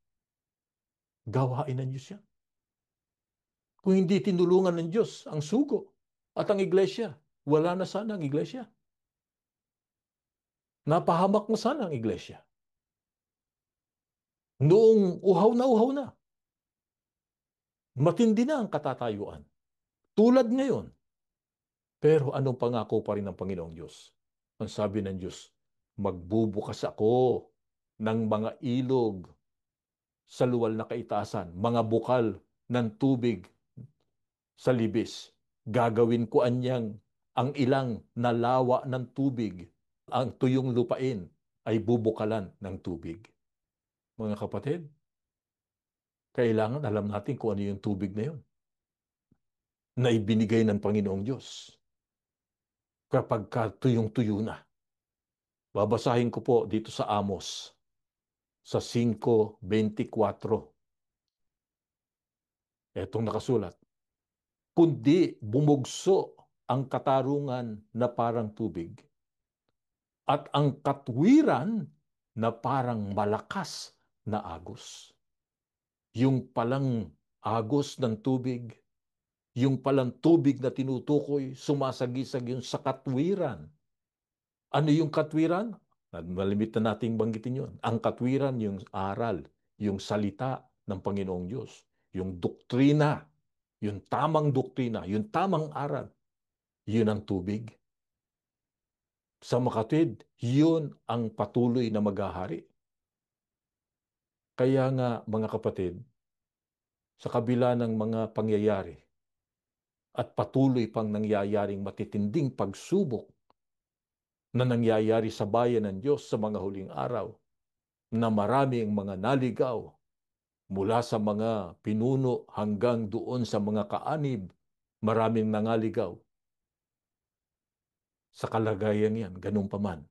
Gawain ng Diyos yan. Kung hindi tinulungan ng Diyos ang sugo at ang iglesia, wala na sana ang iglesia. Napahamak na sana ang iglesia. Noong uhaw na, matindi na ang katatayuan. Tulad ngayon. Pero anong pangako pa rin ng Panginoong Diyos? Ang sabi ng Diyos, magbubukas ako ng mga ilog sa luwal na kaitasan, mga bukal ng tubig sa libis. Gagawin ko anyang ang ilang na lawa ng tubig. Ang tuyong lupain ay bubukalan ng tubig. Mga kapatid, kailangan alam natin kung ano yung tubig na yun na ibinigay ng Panginoong Diyos kapag tuyong-tuyo na. Babasahin ko po dito sa Amos, sa 5:24. Etong nakasulat. Kundi bumugso ang katarungan na parang tubig at ang katwiran na parang malakas na agos. Yung palang agos ng tubig, yung palang tubig na tinutukoy, sumasagisag yun sa katwiran. Ano yung katwiran? At malimit na nating banggitin yun. Ang katwiran, yung aral, yung salita ng Panginoong Diyos, yung doktrina, yung tamang doktrina, yung tamang aral, yun ang tubig. Sa makatwid, yun ang patuloy na maghahari. Kaya nga, mga kapatid, sa kabila ng mga pangyayari at patuloy pang nangyayaring matitinding pagsubok na nangyayari sa bayan ng Diyos sa mga huling araw, na marami ang mga naligaw mula sa mga pinuno hanggang doon sa mga kaanib, maraming nangaligaw. Sa kalagayan yan, ganun pa man,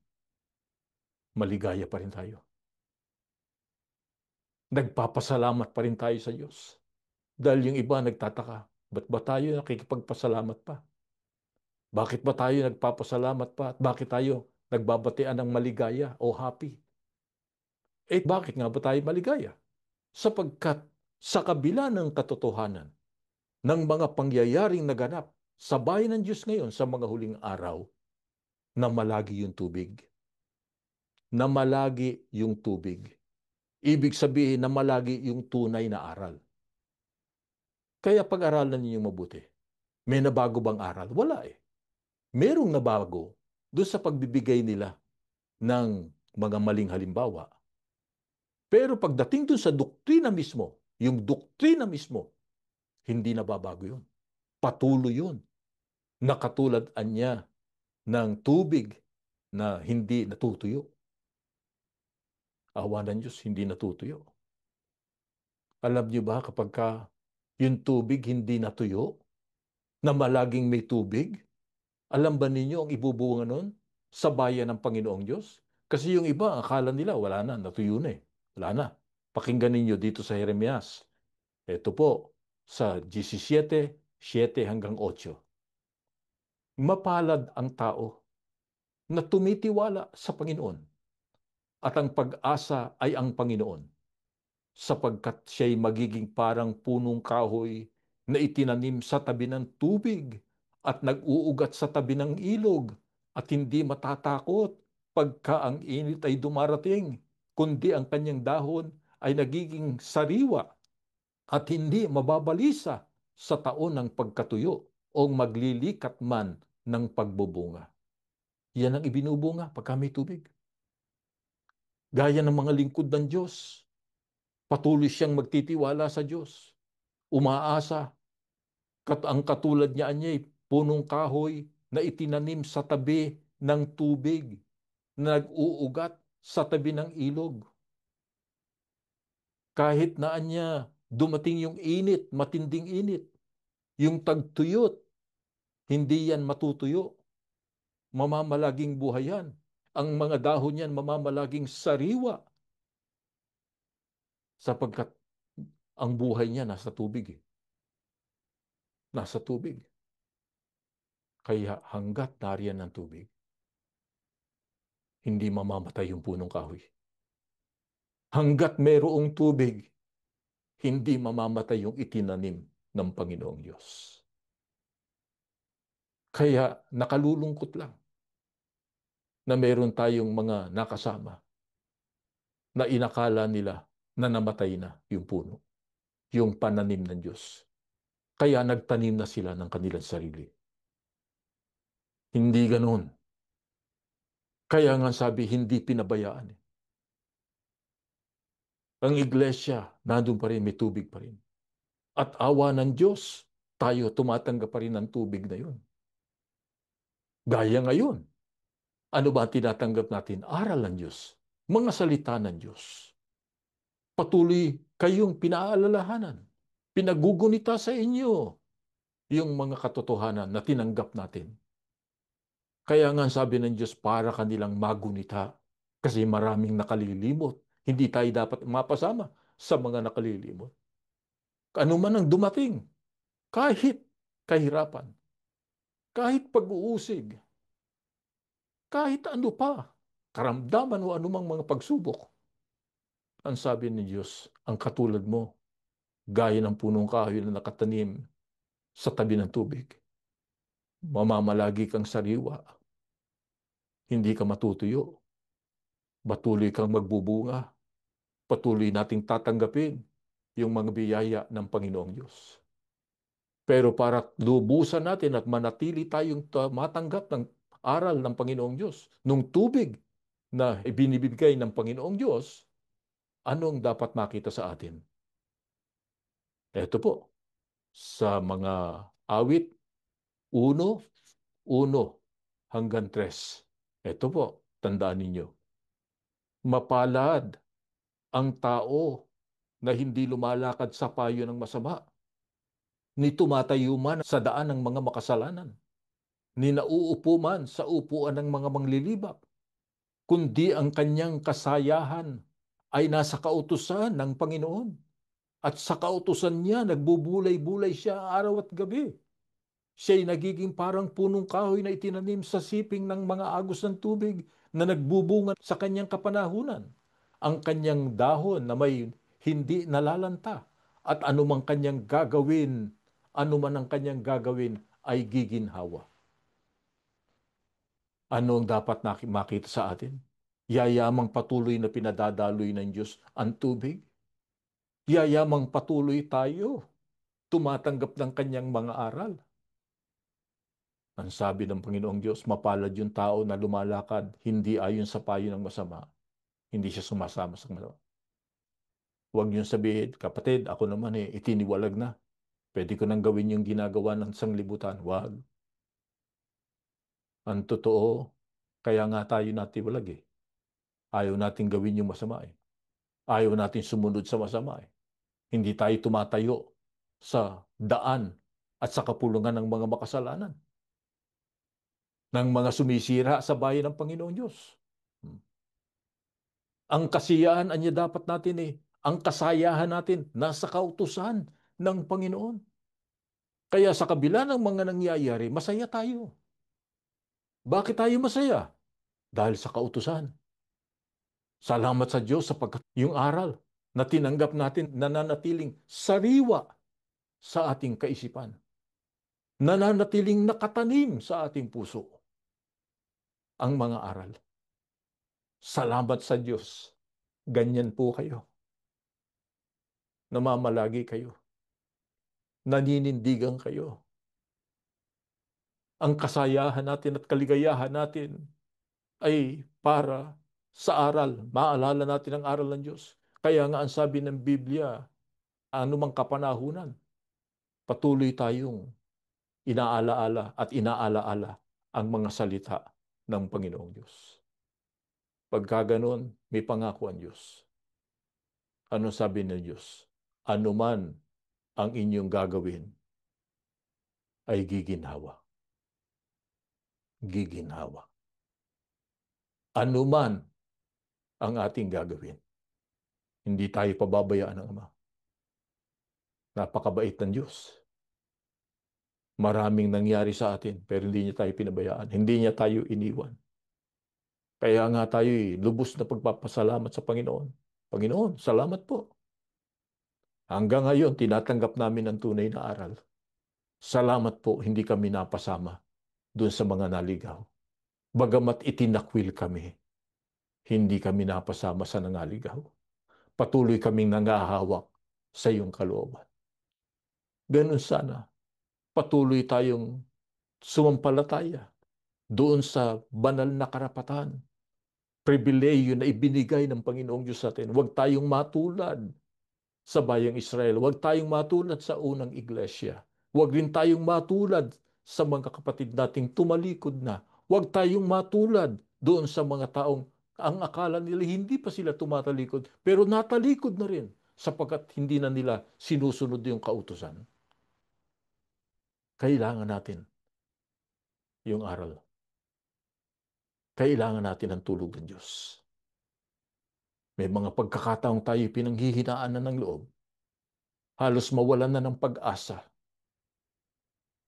maligaya pa rin tayo. Nagpapasalamat pa rin tayo sa Diyos. Dahil yung iba nagtataka, ba't ba tayo nakikipagpasalamat pa? Bakit ba tayo nagpapasalamat pa? At bakit tayo nagbabatian ng maligaya o happy? Eh bakit nga ba tayo maligaya? Sapagkat sa kabila ng katotohanan ng mga pangyayaring naganap sa bayan ng Diyos ngayon sa mga huling araw, na malagi yung tubig. Na malagi yung tubig. Ibig sabihin na malagi yung tunay na aral. Kaya pag-aralan ninyo mabuti. May nabago bang aral? Wala eh. Merong nabago doon sa pagbibigay nila ng mga maling halimbawa. Pero pagdating doon sa doktrina mismo, yung doktrina mismo, hindi nababago yun. Patuloy yun. Nakatulad anya ng tubig na hindi natutuyo. Awa ng Diyos, hindi natutuyo. Alam niyo ba kapag yung tubig hindi natuyo, na malaging may tubig, alam ba ninyo ang ibubunga nun sa bayan ng Panginoong Diyos? Kasi yung iba, akala nila wala na, natuyo na eh. Wala na. Pakinggan ninyo dito sa Jeremias. Ito po, sa 17:7 hanggang 8. Mapalad ang tao na tumitiwala sa Panginoon at ang pag-asa ay ang Panginoon, sapagkat siya'y magiging parang punong kahoy na itinanim sa tabi ng tubig at nag-uugat sa tabi ng ilog at hindi matatakot pagka ang init ay dumarating, kundi ang kanyang dahon ay nagiging sariwa at hindi mababalisa sa taon ng pagkatuyo o maglilikat man ng pagbubunga. Yan ang ibinubunga pagka may tubig. Gaya ng mga lingkod ng Diyos, patuloy siyang magtitiwala sa Diyos. Umaasa, ang katulad niya punong kahoy na itinanim sa tabi ng tubig, na nag-uugat sa tabi ng ilog. Kahit na anya dumating yung init, matinding init, yung tagtuyot, hindi yan matutuyo. Mamamalaging buhayan. Ang mga dahon niyan mamamalaging sariwa, sapagkat ang buhay niya nasa tubig eh. Nasa tubig. Kaya hanggat nariyan ng tubig, hindi mamamatay yung punong kahoy. Hanggat mayroong tubig, hindi mamamatay yung itinanim ng Panginoong Diyos. Kaya nakalulungkot lang na meron tayong mga nakasama na inakala nila na namatay na yung puno, yung pananim ng Diyos. Kaya nagtanim na sila ng kanilang sarili. Hindi ganoon. Kaya nga sabi, hindi pinabayaan. Ang iglesia, nandun pa rin, may tubig pa rin. At awa ng Diyos, tayo tumatanggap pa rin ng tubig na yun. Gaya ngayon, ano ba tinatanggap natin? Aral ng Diyos, mga salita ng Diyos. Patuloy kayong pinaalalahanan, pinagugunita sa inyo yung mga katotohanan na tinanggap natin. Kaya nga sabi ng Diyos, para kanilang magunita kasi maraming nakalilimot. Hindi tayo dapat mapasama sa mga nakalilimot. Ano man ang dumating, kahit kahirapan, kahit pag-uusig, kahit ano pa, karamdaman o anumang mga pagsubok, ang sabi ni Diyos, ang katulad mo, gaya ng punong kahoy na nakatanim sa tabi ng tubig, mamamalagi kang sariwa, hindi ka matutuyo, Patuloy kang magbubunga. Patuloy nating tatanggapin yung mga biyaya ng Panginoong Diyos. Pero para lubusan natin at manatili tayong matanggap ng aral ng Panginoong Diyos, nung tubig na ibinibigay ng Panginoong Diyos, anong dapat makita sa atin? Ito po, sa mga awit 1:1 hanggang 3. Ito po, tandaan ninyo. Mapalad ang tao na hindi lumalakad sa payo ng masama, ni tumatayo man sa daan ng mga makasalanan, ni nauupo man sa upuan ng mga manglilibak, kundi ang kanyang kasayahan ay nasa kautusan ng Panginoon. At sa kautusan niya, nagbubulay-bulay siya araw at gabi. Siya'y nagiging parang punong kahoy na itinanim sa siping ng mga agos ng tubig na nagbubunga sa kanyang kapanahunan. Ang kanyang dahon na may hindi nalalanta at anumang kanyang gagawin, anuman ang kanyang gagawin ay giginhawa. Ano ang dapat makita sa atin? Yayamang patuloy na pinadadaloy ng Diyos ang tubig. Yayamang patuloy tayo tumatanggap ng kanyang mga aral. Ang sabi ng Panginoong Diyos, mapalad yung tao na lumalakad hindi ayon sa payo ng masama. Hindi siya sumasama sa masama. Huwag niyong sabihin, kapatid, ako naman itiniwalag na. Pwede ko nang gawin yung ginagawa ng sanglibutan. Huwag. Ang totoo, kaya nga tayo natiwalag eh. Ayaw natin gawin yung masama eh. Ayaw natin sumunod sa masama eh. Hindi tayo tumatayo sa daan at sa kapulungan ng mga makasalanan, ng mga sumisira sa bayan ng Panginoong Diyos. Ang kasiyahan anya dapat natin ang kasayahan natin nasa kautusan ng Panginoon. Kaya sa kabila ng mga nangyayari, masaya tayo. Bakit tayo masaya? Dahil sa kautusan. Salamat sa Diyos sapagkat yung aral na tinanggap natin nananatiling sariwa sa ating kaisipan. Nananatiling nakatanim sa ating puso ang mga aral. Salamat sa Diyos. Ganyan po kayo. Namamalagi kayo. Naninindigan kayo. Ang kasayahan natin at kaligayahan natin ay para sa aral. Maalala natin ang aral ng Diyos. Kaya nga ang sabi ng Biblia, anumang kapanahunan, patuloy tayong inaalaala at inaalaala ang mga salita ng Panginoong Diyos. Pagka ganun, may pangako ang Diyos. Ano sabi ng Diyos? Anuman ang inyong gagawin ay giginhawa. Giginhawa. Anuman ang ating gagawin. Hindi tayo pababayaan ng Ama. Napakabait ng Diyos. Maraming nangyari sa atin, pero hindi niya tayo pinabayaan. Hindi niya tayo iniwan. Kaya nga tayo lubos na pagpapasalamat sa Panginoon. Panginoon, salamat po. Hanggang ngayon, tinatanggap namin ang tunay na aral. Salamat po, hindi kami napasama doon sa mga naligaw. Bagamat itinakwil kami, hindi kami napasama sa nangaligaw. Patuloy kaming nangahawak sa iyong kalooban. Ganun sana. Patuloy tayong sumampalataya doon sa banal na karapatan, pribileyo na ibinigay ng Panginoong Diyos sa atin. Huwag tayong matulad sa bayang Israel. Huwag tayong matulad sa unang iglesia. Huwag rin tayong matulad sa mga kapatid nating tumalikod na. Huwag tayong matulad doon sa mga taong ang akala nila hindi pa sila tumatalikod, pero natalikod na rin sapagkat hindi na nila sinusunod yung kautusan. Kailangan natin yung aral. Kailangan natin ang tulog ng Diyos. May mga pagkakataong tayo pinanghihinaan na ng loob. Halos mawalan na ng pag-asa.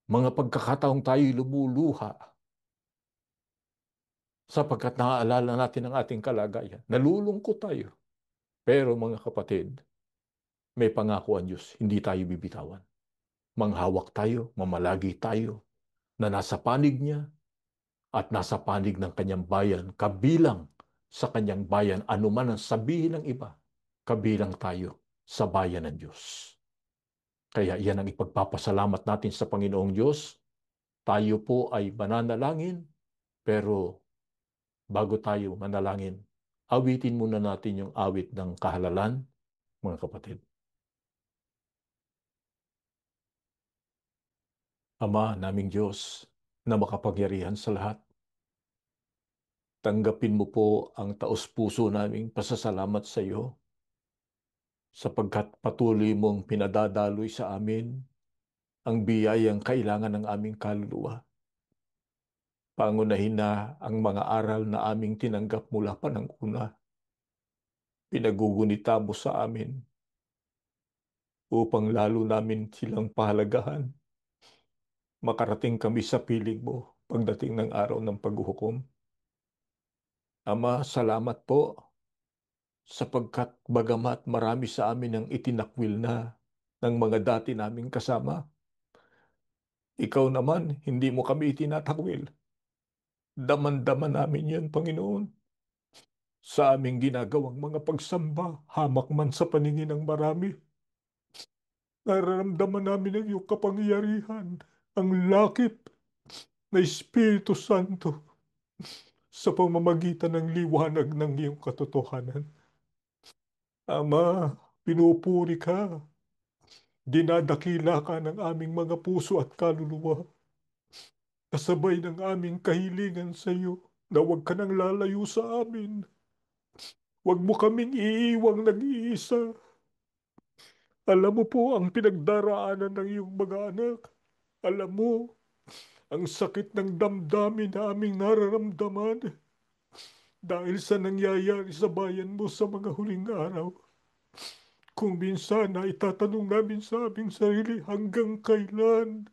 Mga pagkakataong tayo lumuluha sapagkat naaalala natin ang ating kalagayan. Nalulungkot tayo. Pero mga kapatid, may pangako ang Diyos, hindi tayo bibitawan. Manghawak tayo, mamalagi tayo, na nasa panig niya at nasa panig ng kanyang bayan kabilang sa kanyang bayan, anuman ang sabihin ng iba, kabilang tayo sa bayan ng Diyos. Kaya yan ang ipagpapasalamat natin sa Panginoong Diyos. Tayo po ay mananalangin, pero bago tayo manalangin, awitin muna natin yung awit ng kahalalan, mga kapatid. Ama naming Diyos na makapangyarihan sa lahat, tanggapin mo po ang taos-puso naming pasasalamat sa iyo sapagkat patuloy mong pinadadaloy sa amin ang biyayang kailangan ng aming kaluluwa. Pangunahin na ang mga aral na aming tinanggap mula pa ng una. Pinagugunita mo sa amin upang lalo namin silang pahalagahan. Makarating kami sa piling mo pagdating ng araw ng paghuhukom. Ama, salamat po sapagkat bagamat marami sa amin ang itinakwil na ng mga dati naming kasama, ikaw naman, hindi mo kami itinatakwil. Daman-daman namin yan, Panginoon. Sa aming ginagawang mga pagsamba, hamak man sa paningin ng marami, nararamdaman namin ang iyong kapangyarihan, ang lakip na Espiritu Santo sa pamamagitan ng liwanag ng iyong katotohanan. Ama, pinupuri ka, dinadakila ka ng aming mga puso at kaluluwa, kasabay ng aming kahilingan sa iyo na huwag ka nang lalayo sa amin. Huwag mo kaming iiwang nag-iisa. Alam mo po ang pinagdaraanan ng iyong mga anak. Alam mo ang sakit ng damdamin na aming nararamdaman dahil sa nangyayari sa bayan mo sa mga huling araw. Kung minsan na itatanong namin sa aming sarili hanggang kailan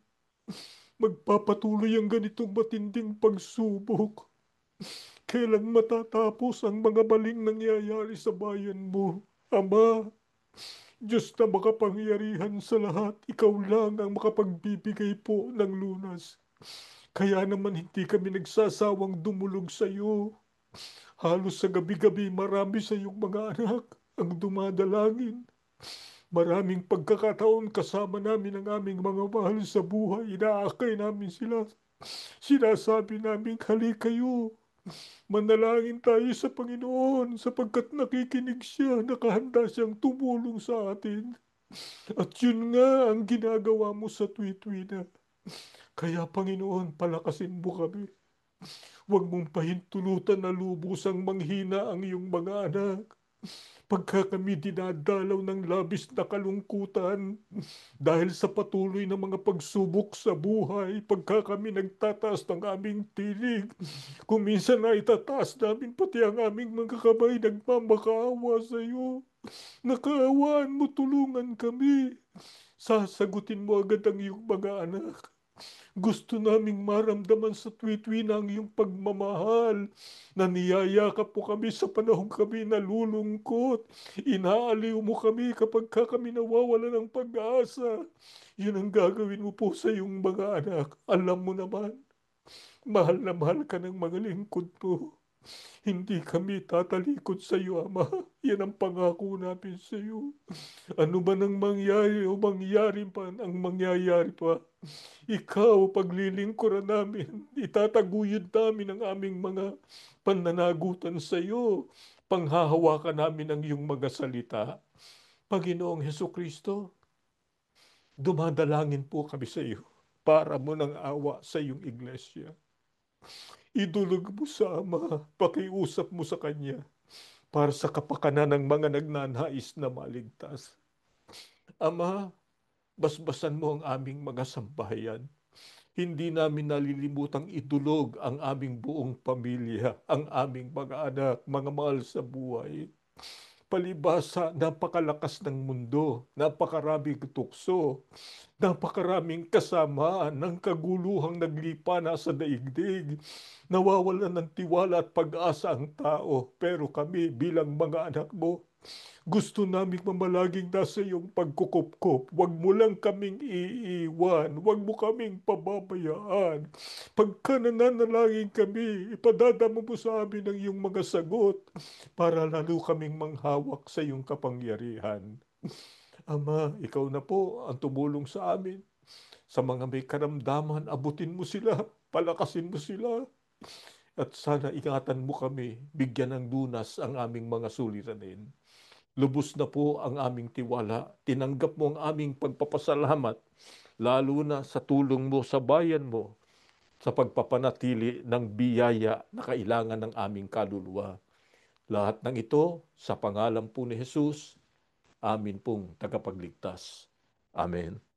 magpapatuloy ang ganitong matinding pagsubok. Kailan matatapos ang mga maling nangyayari sa bayan mo? Ama, Diyos na makapangyarihan sa lahat, ikaw lang ang makapagbibigay po ng lunas. Kaya naman hindi kami nagsasawang dumulog sa iyo. Halos sa gabi-gabi marami sa iyong mga anak ang dumadalangin. Maraming pagkakataon kasama namin ang aming mga mahal sa buhay. Inaakay namin sila. Sinasabi namin, halika kayo. Manalangin tayo sa Panginoon sapagkat nakikinig siya, nakahanda siyang tumulong sa atin. At yun nga ang ginagawa mo sa tuwi-tuwi na. Kaya Panginoon, palakasin mo kami. Huwag mong pahintulutan na lubusang manghina ang iyong mga anak. Pagka kami dinadalaw ng labis na kalungkutan dahil sa patuloy na mga pagsubok sa buhay, pagka kami nagtataas ng aming tinig, kung minsan na itataas namin pati ang aming mga kamay, nagmamakaawa sa iyo. Nakaawaan mo, tulungan kami. Sasagutin mo agad ang iyong mga anak. Gusto naming maramdaman sa tuwi-tuwi na ang iyong pagmamahal na niyayakap po kami sa panahon kami nalulungkot. Inaaliw mo kami kapag kami nawawala ng pag-asa. Yun ang gagawin mo po sa iyong mga anak. Alam mo naman, mahal na mahal ka ng mga lingkod mo. Hindi kami tatalikod sa iyo, Ama. Yan ang pangako namin sa iyo. Ano man ang mangyari o mangyari pa ang mangyayari pa, ikaw, paglilingkuran namin, itataguyod namin ang aming mga pananagutan sa iyo. Panghahawakan namin ang iyong mga salita. Panginoong Heso Kristo, dumadalangin po kami sa iyo para mo ng awa sa iyong iglesia. Idulog mo sa Ama, pakiusap mo sa Kanya para sa kapakanan ng mga nagnanais na maligtas. Ama, basbasan mo ang aming mga sambahayan. Hindi namin nalilimutang idulog ang aming buong pamilya, ang aming mga anak, mga mahal sa buhay. Palibasa, napakalakas ng mundo, napakaraming tukso, napakaraming kasamaan ng kaguluhang naglipa na sa daigdig. Nawawalan ng tiwala at pag-asa ang tao, pero kami bilang mga anak mo, Gusto naming mamalaging nasa iyong pagkukupkup. Huwag mo lang kaming iiwan. Huwag mo kaming pababayaan. Pagka nananalangin kami, ipadadama mo sa amin ang iyong mga sagot para lalo kaming manghawak sa iyong kapangyarihan. Ama, ikaw na po ang tumulong sa amin. Sa mga may karamdaman, abutin mo sila, palakasin mo sila, at sana ingatan mo kami, bigyan ng lunas ang aming mga suliranin. Lubos na po ang aming tiwala. Tinanggap mo ang aming pagpapasalamat, lalo na sa tulong mo sa bayan mo, sa pagpapanatili ng biyaya na kailangan ng aming kaluluwa. Lahat ng ito sa pangalan po ni Jesus, amin pong tagapagligtas. Amen.